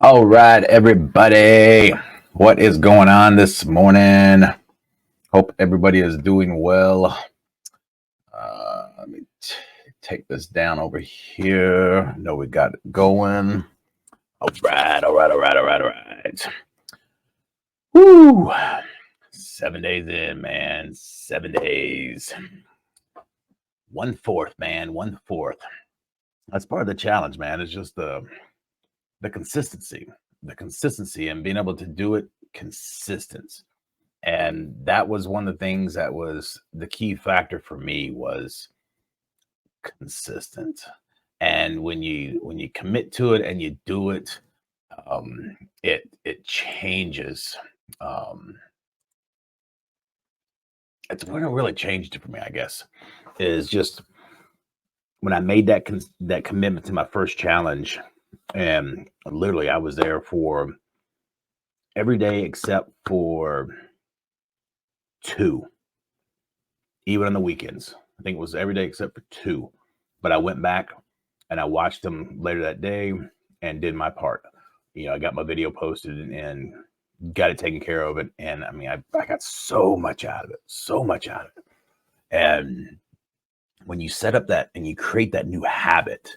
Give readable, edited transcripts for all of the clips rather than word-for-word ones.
All right, everybody. What is going on this morning? Hope everybody is doing well. Let me take this down over here. Know we got it going. All right, all right, all right, all right, all right. Woo! 7 days in, man. 7 days. 1/4, man. 1/4. That's part of the challenge, man. It's just the consistency, and being able to do it consistent. And that was one of the things that was the key factor for me was consistent. And when you commit to it and you do it, it changes. um it's when it really changed it for me, I guess, is just when I made that commitment to my first challenge. And literally I was there for every day except for two, even on the weekends. I think it was every day except for two. But I went back and I watched them later that day and did my part. I got my video posted and got it taken care of it. And I mean, I got so much out of it, so much out of it. And when you set up that and you create that new habit,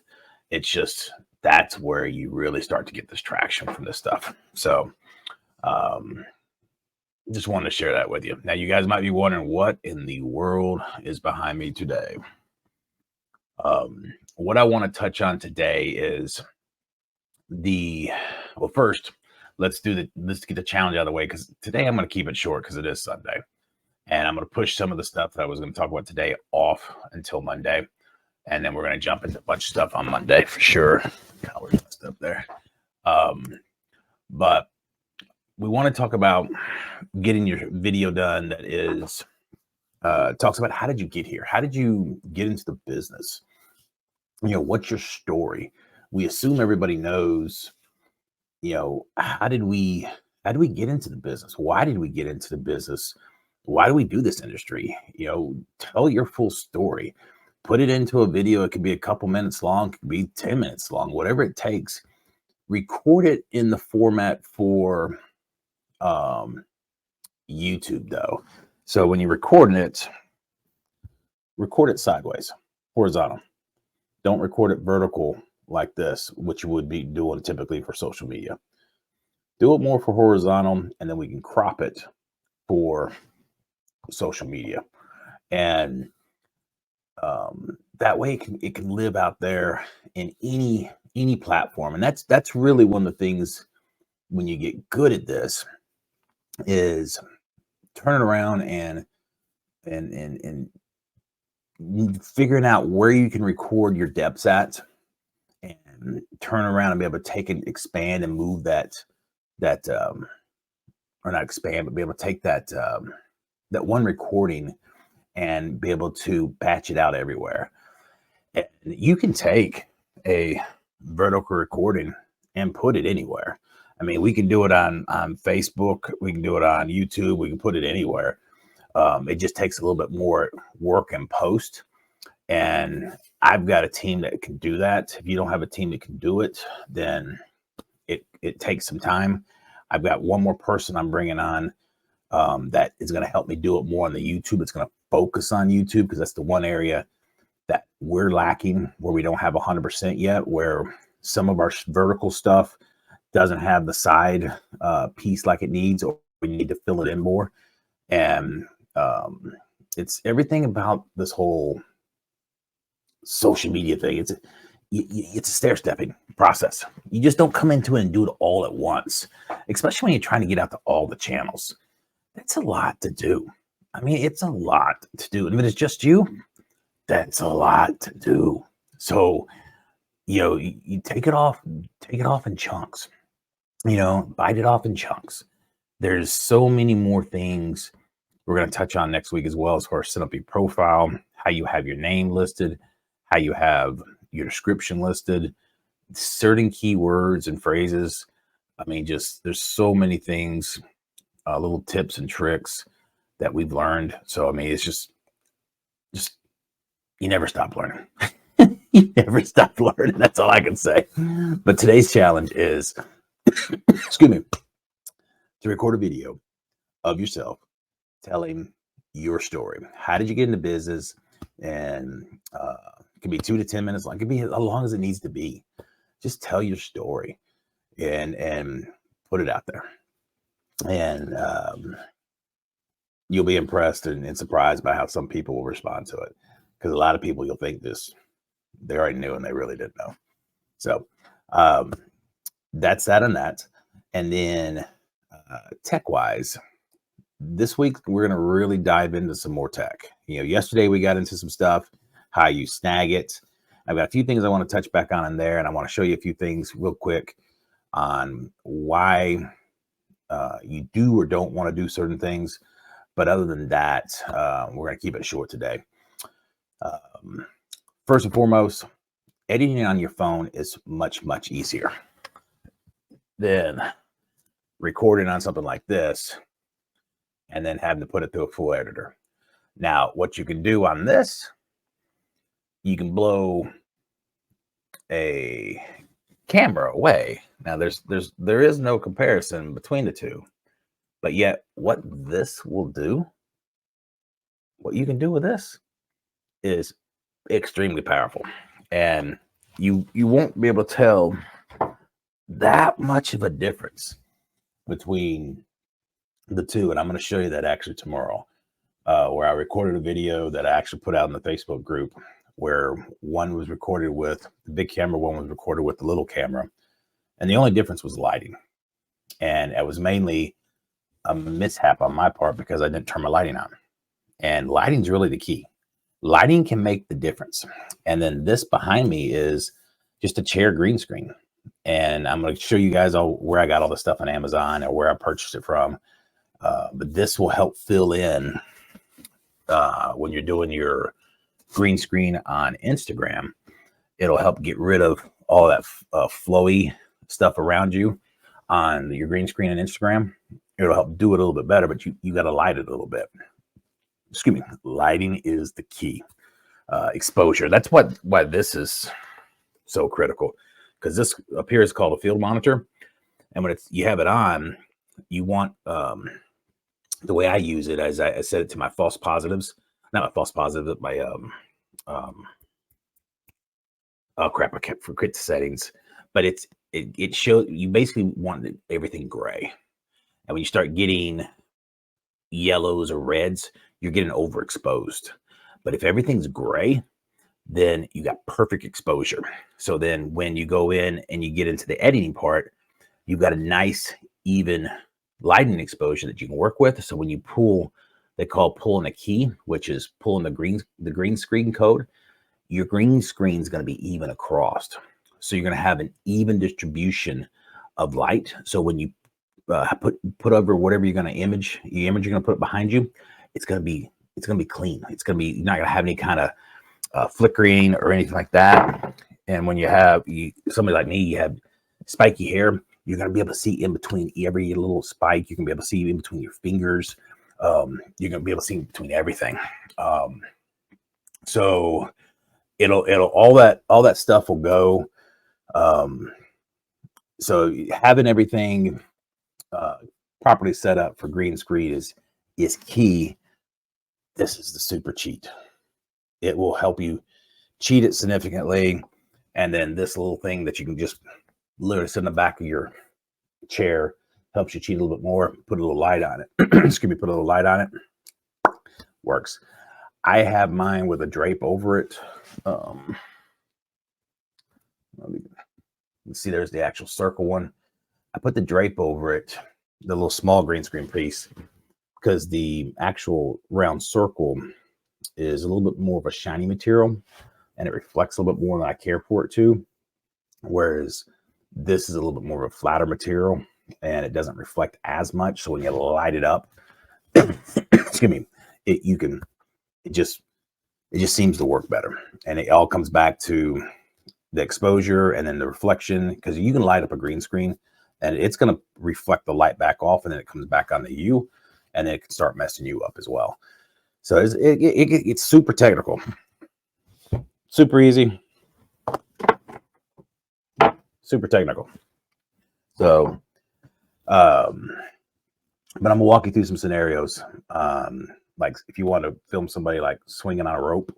it's just that's where you really start to get this traction from this stuff. So, um, just wanted to share that with you. Now, you guys might be wondering what in the world is behind me today. What I want to touch on today is the well. First, let's get the challenge out of the way because today I'm going to keep it short because it is Sunday, and I'm going to push some of the stuff that I was going to talk about today off until Monday, and then we're going to jump into a bunch of stuff on Monday for sure. Where's my stuff there? Um, but we want to talk about getting your video done that is talks about how did you get here? How did you get into the business? What's your story? We assume everybody knows, how did we get into the business? Why did we get into the business? Why do we do this industry? Tell your full story. Put it into a video. It could be a couple minutes long, it could be 10 minutes long, whatever it takes. Record it in the format for um, YouTube though. So when you're recording it, record it sideways, horizontal. Don't record it vertical like this, which you would be doing typically for social media. Do it more for horizontal, and then we can crop it for social media. And that way it can live out there in any platform. And that's really one of the things when you get good at this is turning around and figuring out where you can record your depths at and turn around and be able to take and expand and move that or not expand, but be able to take that one recording and be able to batch it out everywhere. And you can take a vertical recording and put it anywhere. I mean, we can do it on Facebook, we can do it on YouTube, we can put it anywhere. It just takes a little bit more work and post. And I've got a team that can do that. If you don't have a team that can do it, then it takes some time. I've got one more person I'm bringing on that is going to help me do it more on the YouTube. It's going to focus on YouTube because that's the one area that we're lacking, where we don't have 100% yet, where some of our vertical stuff doesn't have the side piece like it needs, or we need to fill it in more. And it's everything about this whole social media thing. It's a stair-stepping process. You just don't come into it and do it all at once, especially when you're trying to get out to all the channels. That's a lot to do. I mean, it's a lot to do. And if it's just you, that's a lot to do. So, you take it off in chunks, bite it off in chunks. There's so many more things we're going to touch on next week as well, as far as set up your profile, how you have your name listed, how you have your description listed, certain keywords and phrases. I mean, just there's so many things, little tips and tricks that we've learned. So, I mean, it's just you never stop learning. You never stop learning. That's all I can say. But today's challenge is excuse me, to record a video of yourself telling your story. How did you get into business? And it can be 2 to 10 minutes long. It can be as long as it needs to be. Just tell your story and put it out there. And you'll be impressed and surprised by how some people will respond to it. Because a lot of people, you'll think they already knew and they really didn't know. So that's that on that. And then tech-wise, this week we're going to really dive into some more tech. Yesterday we got into some stuff, how you snag it. I've got a few things I want to touch back on in there, and I want to show you a few things real quick on why you do or don't want to do certain things. But other than that, we're going to keep it short today. First and foremost, editing on your phone is much, much easier than recording on something like this and then having to put it through a full editor. Now, what you can do on this, you can blow a camera away. Now, there is no comparison between the two, but yet what this will do, what you can do with this is extremely powerful, and you won't be able to tell that much of a difference between the two. And I'm going to show you that actually tomorrow, where I recorded a video that I actually put out in the Facebook group, where one was recorded with the big camera, one was recorded with the little camera, and the only difference was lighting. And it was mainly a mishap on my part because I didn't turn my lighting on, and lighting's really the key. Lighting can make the difference. And then this behind me is just a chair green screen. And I'm going to show you guys where I got all the stuff on Amazon or where I purchased it from. But this will help fill in when you're doing your green screen on Instagram. It'll help get rid of all that flowy stuff around you on your green screen on Instagram. It'll help do it a little bit better, but you got to light it a little bit. Excuse me, lighting is the key. Exposure. That's why this is so critical, because this up here is called a field monitor. And when you have it on, you want, the way I use it, as I set it to my false positives, not my false positive, my, oh crap, I kept forget the settings, but it shows, you basically want everything gray. And when you start getting yellows or reds, you're getting overexposed. But if everything's gray, then you got perfect exposure. So then when you go in and you get into the editing part, you've got a nice, even lighting exposure that you can work with. So when you pull, they call pulling a key, which is pulling the green screen code, your green screen is going to be even across. So you're going to have an even distribution of light. So when you put over whatever you're going to image, you're going to put behind you, it's going to be clean. It's going to be, you're not going to have any kind of flickering or anything like that. And when you have somebody like me, you have spiky hair, you're going to be able to see in between every little spike. You can be able to see in between your fingers. You're going to be able to see in between everything. So it'll all that stuff will go. So having everything properly set up for green screen is key. This is the super cheat. It will help you cheat it significantly. And then this little thing that you can just literally sit in the back of your chair helps you cheat a little bit more. Put a little light on it. Excuse me, put a little light on it. Works. I have mine with a drape over it. You see, there's the actual circle one. I put the drape over it, the little small green screen piece, because the actual round circle is a little bit more of a shiny material and it reflects a little bit more than I care for it to. Whereas this is a little bit more of a flatter material and it doesn't reflect as much. So when you light it up, excuse me, it just seems to work better. And it all comes back to the exposure and then the reflection, because you can light up a green screen and it's going to reflect the light back off and then it comes back onto you and then it can start messing you up as well. So it's super technical, super easy, super technical. So, but I'm gonna walk you through some scenarios. Like if you want to film somebody like swinging on a rope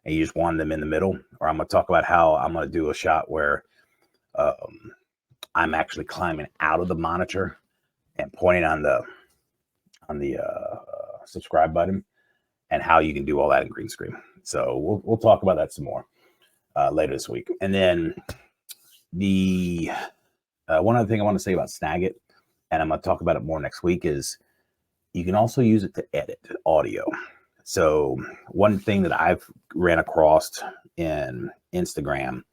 and you just want them in the middle, or I'm gonna talk about how I'm gonna do a shot where I'm actually climbing out of the monitor and pointing on the subscribe button, and how you can do all that in green screen. So we'll talk about that some more later this week. And then the one other thing I want to say about Snagit, and I'm going to talk about it more next week, is you can also use it to edit audio. So one thing that I've ran across in Instagram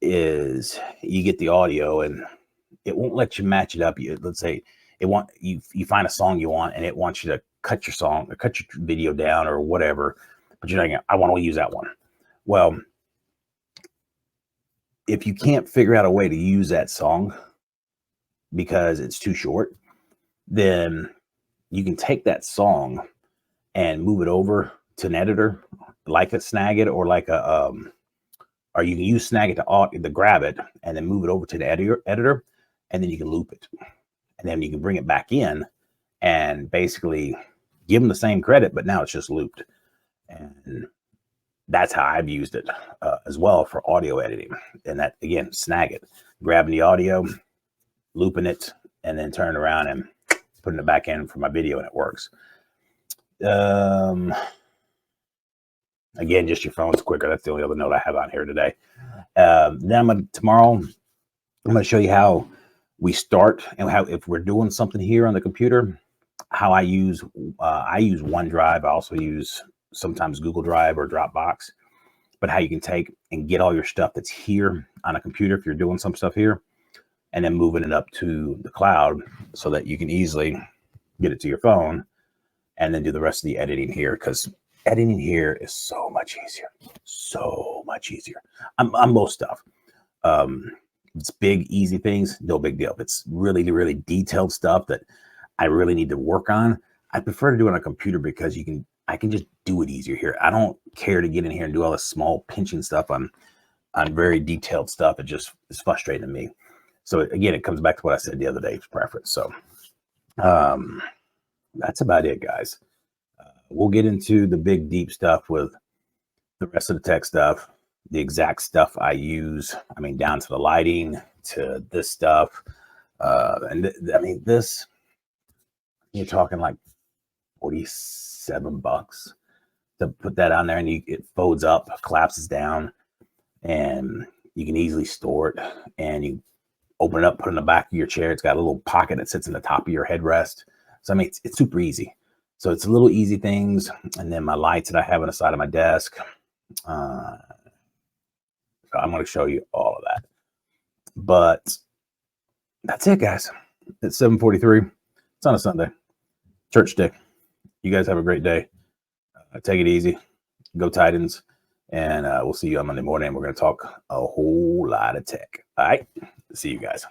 is you get the audio and it won't let you match it up. Let's say you find a song you want and it wants you to cut your song or cut your video down or whatever, but you're like, I want to use that one. Well, if you can't figure out a way to use that song because it's too short, then you can take that song and move it over to an editor like a Snagit or like a or you can use Snagit to grab it and then move it over to the editor, and then you can loop it, and then you can bring it back in and basically give them the same credit, but now it's just looped. And that's how I've used it as well for audio editing. And that, again, Snagit, grabbing the audio, looping it, and then turning around and putting it back in for my video, and it works. Again, just your phone's quicker. That's the only other note I have on here today. Then tomorrow, I'm going to show you how we start and how, if we're doing something here on the computer, how I use OneDrive. I also use sometimes Google Drive or Dropbox, but how you can take and get all your stuff that's here on a computer if you're doing some stuff here, and then moving it up to the cloud so that you can easily get it to your phone and then do the rest of the editing here, because editing here is so much easier on most stuff. It's big, easy things, no big deal. If it's really, really detailed stuff that I really need to work on, I prefer to do it on a computer because I can just do it easier here. I don't care to get in here and do all this small pinching stuff on very detailed stuff. It just is frustrating to me. So again, it comes back to what I said the other day, preference. So that's about it, guys. We'll get into the big, deep stuff with the rest of the tech stuff, the exact stuff I use. I mean, down to the lighting, to this stuff. This, you're talking like $47 to put that on there, and it folds up, collapses down, and you can easily store it. And you open it up, put it in the back of your chair. It's got a little pocket that sits in the top of your headrest. So I mean, it's super easy. So it's little easy things. And then my lights that I have on the side of my desk. So I'm going to show you all of that. But that's it, guys. It's 7:43. It's on a Sunday. Church day. You guys have a great day. Take it easy. Go Titans. And we'll see you on Monday morning. We're going to talk a whole lot of tech. All right. See you guys.